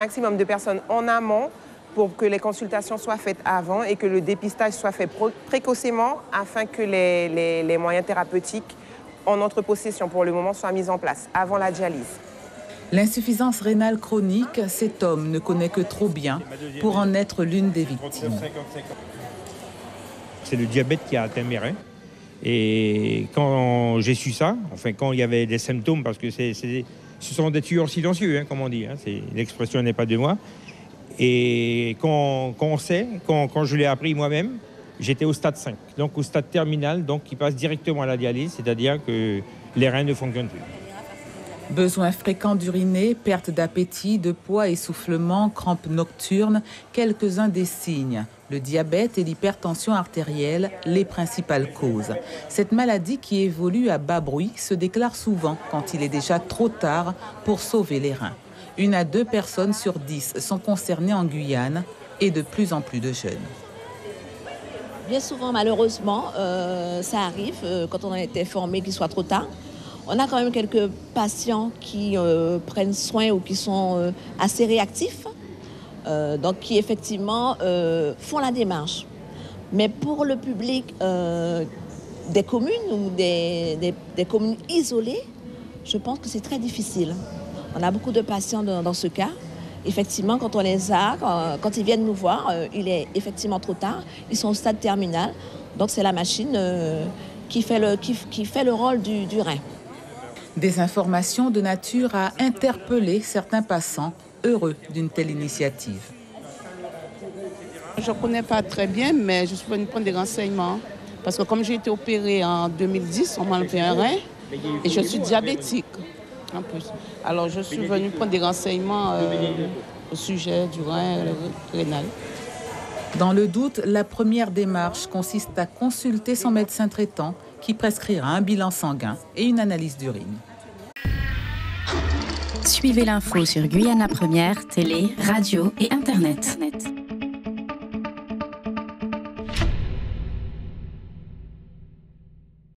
Maximum de personnes en amont pour que les consultations soient faites avant et que le dépistage soit fait précocement afin que les moyens thérapeutiques en notre possession pour le moment soient mis en place avant la dialyse. L'insuffisance rénale chronique, cet homme ne connaît que trop bien pour en être l'une des victimes. C'est le diabète qui a atteint mes reins. Et quand j'ai su ça, enfin quand il y avait des symptômes, parce que ce sont des tueurs silencieux, hein, comme on dit, hein, l'expression n'est pas de moi. Et quand on sait, quand je l'ai appris moi-même, j'étais au stade 5, donc au stade terminal, donc qui passe directement à la dialyse, c'est-à-dire que les reins ne fonctionnent plus. Besoin fréquent d'uriner, perte d'appétit, de poids, essoufflement, crampes nocturnes, quelques-uns des signes. Le diabète et l'hypertension artérielle, les principales causes. Cette maladie qui évolue à bas bruit se déclare souvent quand il est déjà trop tard pour sauver les reins. 1 à 2 personnes sur 10 sont concernées en Guyane et de plus en plus de jeunes. Bien souvent, malheureusement, ça arrive quand on a été informé qu'il soit trop tard. On a quand même quelques patients qui prennent soin ou qui sont assez réactifs, donc qui effectivement font la démarche. Mais pour le public des communes ou des communes isolées, je pense que c'est très difficile. On a beaucoup de patients dans ce cas. Effectivement, quand on les a, quand ils viennent nous voir, il est effectivement trop tard. Ils sont au stade terminal, donc c'est la machine qui fait le rôle du rein. Des informations de nature à interpeller certains passants heureux d'une telle initiative. Je ne connais pas très bien, mais je suis venue prendre des renseignements. Parce que comme j'ai été opérée en 2010, on m'a enlevé un rein et je suis diabétique en plus. Alors je suis venue prendre des renseignements au sujet du rein rénal. Dans le doute, la première démarche consiste à consulter son médecin traitant qui prescrira un bilan sanguin et une analyse d'urine. Suivez l'info sur Guyana Première, télé, radio et Internet.